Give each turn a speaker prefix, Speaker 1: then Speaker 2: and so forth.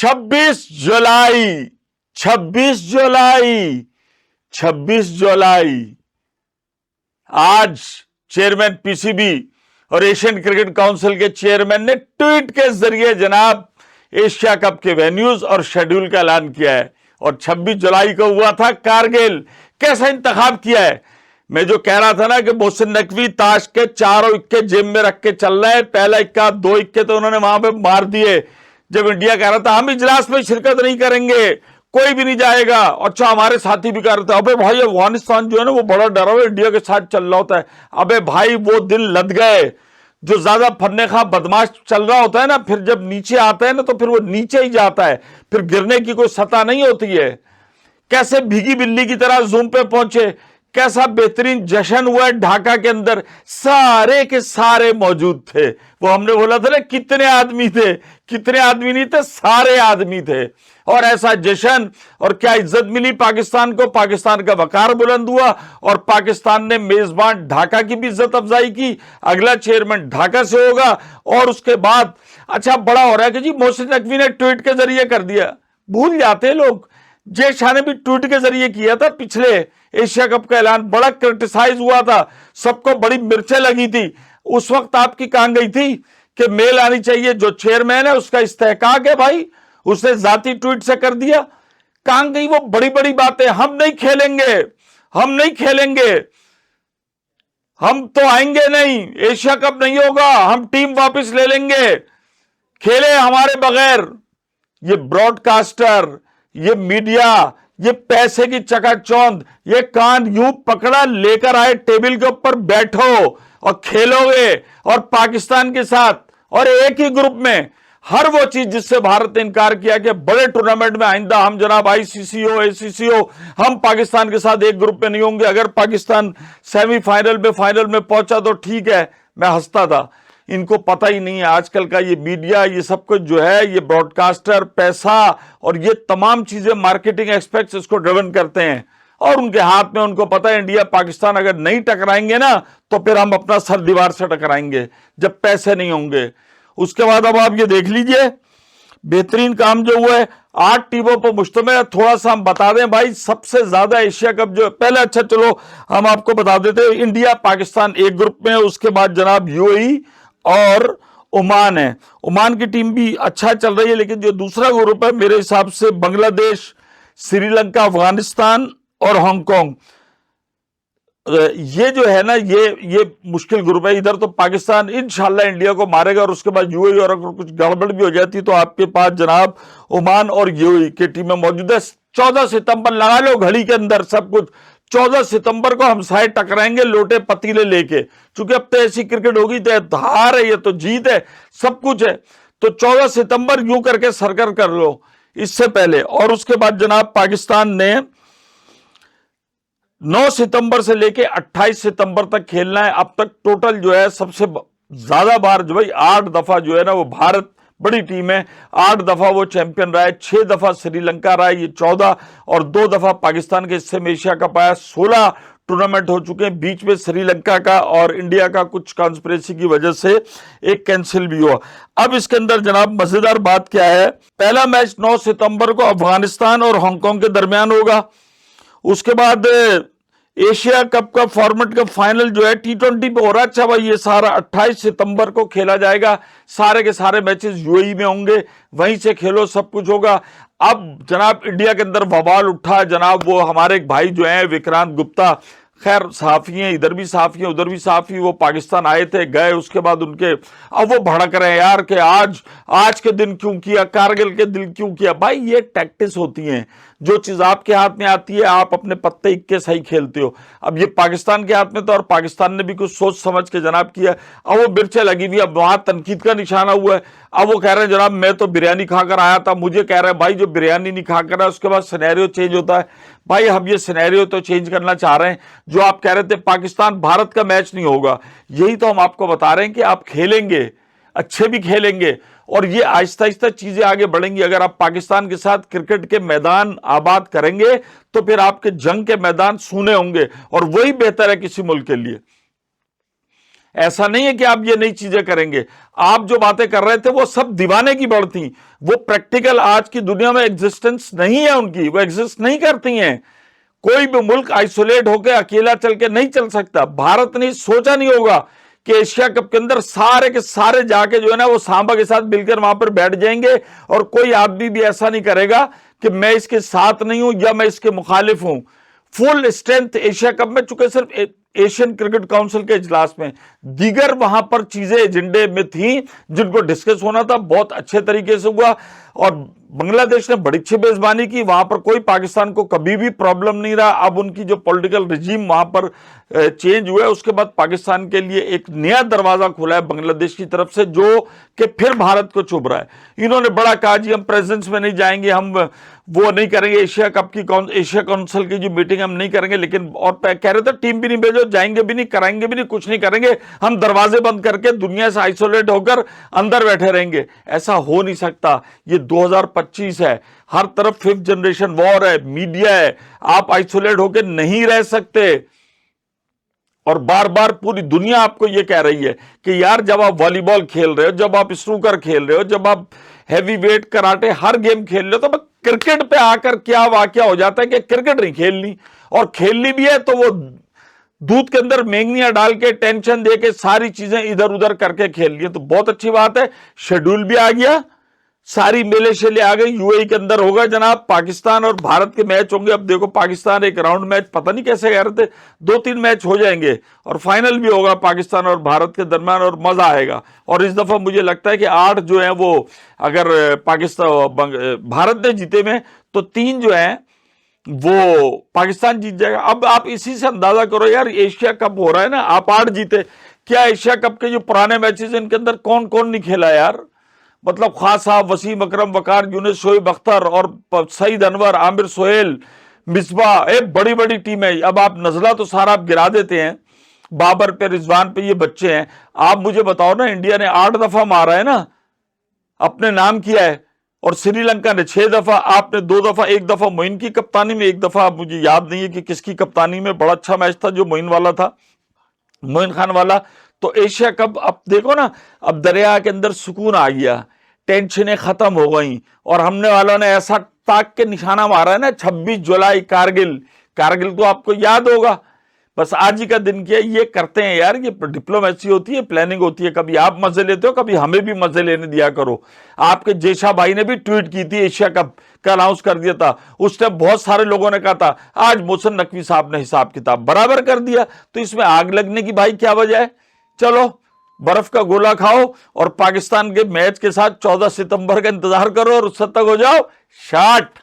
Speaker 1: 26 जुलाई 26 जुलाई 26 जुलाई आज chairman PCB और Asian cricket council के चेयरमैन ने ट्वीट के जरिए जनाब एशिया कप के वेन्यूज और शेड्यूल का ऐलान किया है। और 26 जुलाई को हुआ था कारगिल। कैसा इंतखाब किया है? मैं जो कह रहा था ना कि मोहसिन नकवी ताश के चारों इक्के जेब में रख के चल रहे हैं, पहला इक्का 2 इक्के तो उन्होंने वहां पे मार दिए जब इंडिया कह रहा था हम इजलास में शिरकत नहीं करेंगे, कोई भी नहीं जाएगा। अच्छा, हमारे साथी भी कह रहे थे अबे भाई अफगानिस्तान जो है ना वो बड़ा डरा हुआ इंडिया के साथ चल रहा होता है। अबे भाई वो दिन लद गए। जो ज्यादा फन्ने खा बदमाश चल रहा होता है ना, फिर जब नीचे आता है ना तो फिर वो नीचे ही जाता है, फिर गिरने की कोई सत्ता नहीं होती है। कैसे भीगी बिल्ली की तरह जूम पे पहुंचे, कैसा बेहतरीन जश्न हुआ है ढाका के अंदर, सारे के सारे मौजूद थे। वो हमने बोला था ना कितने आदमी थे, कितने आदमी नहीं थे, सारे आदमी थे। और ऐसा जश्न और क्या इज्जत मिली पाकिस्तान को, पाकिस्तान का वकार बुलंद हुआ और पाकिस्तान ने मेजबान ढाका की भी इज्जत अफजाई की। अगला चेयरमैन ढाका से होगा। और उसके बाद अच्छा बड़ा हो रहा है कि जी मोहसिन नकवी ने ट्वीट के जरिए कर दिया। भूल जाते लोग, जय शाह ने भी ट्वीट के जरिए किया था पिछले एशिया कप का ऐलान, बड़ा क्रिटिसाइज हुआ था, सबको बड़ी मिर्चें लगी थी। उस वक्त आपकी कहां गई थी कि मेल आनी चाहिए, जो चेयरमैन है उसका इस्तेहकाक है भाई, उसने जाती ट्वीट से कर दिया। कहां गई वो बड़ी बड़ी बातें? हम नहीं खेलेंगे, हम नहीं खेलेंगे, हम तो आएंगे नहीं, एशिया कप नहीं होगा, हम टीम वापस ले लेंगे, खेले हमारे बगैर। ये ब्रॉडकास्टर, ये मीडिया, ये पैसे की चकाचौंध, ये कान यूं पकड़ा लेकर आए टेबल के ऊपर बैठो और खेलोगे और पाकिस्तान के साथ और एक ही ग्रुप में। हर वो चीज जिससे भारत ने इनकार किया कि बड़े टूर्नामेंट में आइंदा हम जनाब आईसीसी हो एसीसी हो, हम पाकिस्तान के साथ एक ग्रुप में नहीं होंगे। अगर पाकिस्तान सेमीफाइनल में फाइनल में पहुंचा तो ठीक है, मैं हंसता था। इनको पता ही नहीं है आजकल का ये मीडिया, ये सब कुछ जो है, ये ब्रॉडकास्टर, पैसा और ये तमाम चीजें, मार्केटिंग एस्पेक्ट्स इसको ड्रिवन करते हैं। और उनके हाथ में, उनको पता है इंडिया पाकिस्तान अगर नहीं टकराएंगे ना तो फिर हम अपना सर दीवार से टकराएंगे जब पैसे नहीं होंगे। उसके बाद अब आप ये देख लीजिए बेहतरीन काम जो हुआ है, 8 टीमों पर मुश्तमिल है। थोड़ा सा हम बता दें भाई, सबसे ज्यादा एशिया कप जो पहले, अच्छा चलो हम आपको बता देते हैं, इंडिया पाकिस्तान एक ग्रुप में है, उसके बाद जनाब यूएई और ओमान है। ओमान की टीम भी अच्छा चल रही है, लेकिन जो दूसरा ग्रुप है मेरे हिसाब से बांग्लादेश, श्रीलंका, अफगानिस्तान और हांगकांग, ये जो है ना ये मुश्किल ग्रुप है। इधर तो पाकिस्तान इंशाल्लाह इंडिया को मारेगा और उसके बाद यूएई, और अगर कुछ गड़बड़ भी हो जाती तो आपके पास जनाब ओमान और यूएई की टीमें मौजूद है। 14 सितंबर लगा लो घड़ी के अंदर सब कुछ, 14 सितंबर को हम सारे टकराएंगे लोटे पतीले लेके, क्योंकि अब तो ऐसी क्रिकेट होगी, तो हार है ये तो जीत है, सब कुछ है। तो 14 सितंबर यूं करके सरकर कर लो इससे पहले। और उसके बाद जनाब पाकिस्तान ने 9 सितंबर से लेके 28 सितंबर तक खेलना है। अब तक टोटल जो है सबसे ज्यादा बार जो भाई 8 दफा जो है ना वो भारत, बड़ी टीम है, 8 दफा वो चैंपियन रहा है। 6 दफा श्रीलंका रहा है, ये 14, और 2 दफा पाकिस्तान के हिस्से में एशिया कप आया। 16 टूर्नामेंट हो चुके हैं, बीच में श्रीलंका का और इंडिया का कुछ कॉन्स्पिरेसी की वजह से एक कैंसिल भी हुआ। अब इसके अंदर जनाब मजेदार बात क्या है, पहला मैच 9 सितंबर को अफगानिस्तान और हांगकांग के दरमियान होगा। उसके बाद एशिया कप का फॉर्मेट का फाइनल जो है T20 पे हो रहा है। अच्छा भाई, ये सारा 28 सितंबर को खेला जाएगा, सारे के सारे मैचेस यूएई में होंगे, वहीं से खेलो, सब कुछ होगा। अब जनाब इंडिया के अंदर बवाल उठा, जनाब वो हमारे एक भाई जो हैं विक्रांत गुप्ता, खैर सहाफी हैं, इधर भी सहाफी हैं उधर भी सहाफी, वो पाकिस्तान आए थे, गए, उसके बाद उनके अब वो भड़क रहे हैं यार कि आज के दिन क्यों किया, कारगिल के दिन क्यों किया। भाई ये टैक्टिक्स होती हैं, जो चीज आपके हाथ में आती है आप अपने पत्ते इक्के सही खेलते हो। अब ये पाकिस्तान के हाथ में तो, और पाकिस्तान ने भी कुछ सोच समझ के जनाब किया। अब वो मिर्चें लगी हुई, अब वहां तनकीद का निशाना हुआ है। अब वो कह रहे हैं जनाब मैं तो बिरयानी खाकर आया था, मुझे कह रहे हैं भाई जो बिरयानी नहीं खाकर आया उसके बाद सिनेरियो चेंज होता है। भाई हम ये सिनेरियो तो चेंज करना चाह रहे हैं। जो आप कह रहे थे पाकिस्तान भारत का मैच नहीं होगा, यही तो हम आपको बता रहे हैं कि आप खेलेंगे, अच्छे भी खेलेंगे, और ये आहिस्ता आहिस्ता चीजें आगे बढ़ेंगी। अगर आप पाकिस्तान के साथ क्रिकेट के मैदान आबाद करेंगे तो फिर आपके जंग के मैदान सूने होंगे, और वही बेहतर है किसी मुल्क के लिए। ऐसा नहीं है कि आप ये नई चीजें करेंगे। आप जो बातें कर रहे थे वो सब दीवाने की बढ़ थी, वो प्रैक्टिकल आज की दुनिया में एग्जिस्टेंस नहीं है उनकी, वो एग्जिस्ट नहीं करती हैं। कोई भी मुल्क आइसोलेट होकर अकेला चल के नहीं चल सकता। भारत ने सोचा नहीं होगा कि एशिया कप के अंदर सारे के सारे जाके जो है ना वो सांबा के साथ मिलकर वहां पर बैठ जाएंगे, और कोई आदमी भी ऐसा नहीं करेगा कि मैं इसके साथ नहीं हूं या मैं इसके मुखालिफ हूं। फुल स्ट्रेंथ एशिया कप में, चूंकि सिर्फ एशियन क्रिकेट काउंसिल के इजलास में, दीगर वहां पर चीजें एजेंडे में थी जिनको डिस्कस होना था, बहुत अच्छे तरीके से हुआ। और बांग्लादेश ने बड़ी अच्छी मेजबानी की, वहां पर कोई पाकिस्तान को कभी भी प्रॉब्लम नहीं रहा। अब उनकी जो पॉलिटिकल रिजीम वहां पर चेंज हुआ है, उसके बाद पाकिस्तान के लिए एक नया दरवाजा खुला है बांग्लादेश की तरफ से, जो कि फिर भारत को चुभ रहा है। इन्होंने बड़ा कहा जी हम प्रेजेंस में नहीं जाएंगे, हम वो नहीं करेंगे, एशिया कप की एशिया काउंसिल की जो मीटिंग हम नहीं करेंगे, लेकिन और कह रहे थे टीम भी नहीं भेजो, जाएंगे भी नहीं, कराएंगे भी नहीं, कुछ नहीं करेंगे, हम दरवाजे बंद करके दुनिया से आइसोलेट होकर अंदर बैठे रहेंगे। ऐसा हो नहीं सकता। ये 2025 है, हर तरफ फिफ्थ जनरेशन वॉर है, मीडिया है, आप आइसोलेट होकर नहीं रह सकते। और बार बार पूरी दुनिया आपको यह कह रही है कि यार जब आप वॉलीबॉल खेल रहे हो, जब आप स्नूकर खेल रहे हो, जब आप हैवी वेट कराटे हर गेम खेल रहे हो, तो क्रिकेट पे आकर क्या वाकया हो जाता है कि क्रिकेट नहीं खेलनी, और खेलनी भी है तो वो दूध के अंदर मेंगनियां डाल के टेंशन दे के सारी चीजें इधर उधर करके खेल ली। तो बहुत अच्छी बात है, शेड्यूल भी आ गया, सारी मेले शेले आ गई, यूएई के अंदर होगा जनाब, पाकिस्तान और भारत के मैच होंगे। अब देखो पाकिस्तान एक राउंड मैच पता नहीं कैसे कह रहे थे, 2-3 मैच हो जाएंगे और फाइनल भी होगा पाकिस्तान और भारत के दरमियान, और मजा आएगा। और इस दफा मुझे लगता है कि 8 जो है वो अगर पाकिस्तान भारत ने जीते में, तो 3 जो है वो पाकिस्तान जीत जाएगा। अब आप इसी से अंदाजा करो यार, एशिया कप हो रहा है ना, आप 8 जीते, क्या एशिया कप के जो पुराने मैचेस इनके अंदर कौन कौन नहीं खेला यार? मतलब खान साहब, वसीम अकरम, वकार यूनिस, शोएब अख्तर और सईद अनवर, आमिर सोहेल, मिसबा, एक बड़ी बड़ी टीम है। अब आप नजला तो सारा आप गिरा देते हैं, बाबर पे, रिजवान पे, ये बच्चे हैं। आप मुझे बताओ ना, इंडिया ने 8 दफा मारा है ना, अपने नाम किया है, और श्रीलंका ने 6 दफा, आपने 2 दफा, एक दफा मोइन की कप्तानी में, एक दफा मुझे याद नहीं है कि किसकी कप्तानी में, बड़ा अच्छा मैच था जो मोइन वाला था, मोइन खान वाला। तो एशिया कप अब देखो ना, अब दरिया के अंदर सुकून आ गया, टेंशनें खत्म हो गई, और हमने वालों ने ऐसा ताक के निशाना मारा है ना, 26 जुलाई कारगिल। कारगिल तो आपको याद होगा, बस आज ही का दिन किया। ये करते हैं यार, ये डिप्लोमेसी होती है, प्लानिंग होती है। कभी आप मजे लेते हो, कभी हमें भी मजे लेने दिया करो। आपके जेशा भाई ने भी ट्वीट की थी, एशिया कप का अनाउंस कर दिया था, उस टाइम बहुत सारे लोगों ने कहा था, आज मोहसिन नकवी साहब ने हिसाब किताब बराबर कर दिया। तो इसमें आग लगने की भाई क्या वजह है? चलो बर्फ का गोला खाओ और पाकिस्तान के मैच के साथ 14 सितंबर का इंतजार करो और उस तक हो जाओ शाट।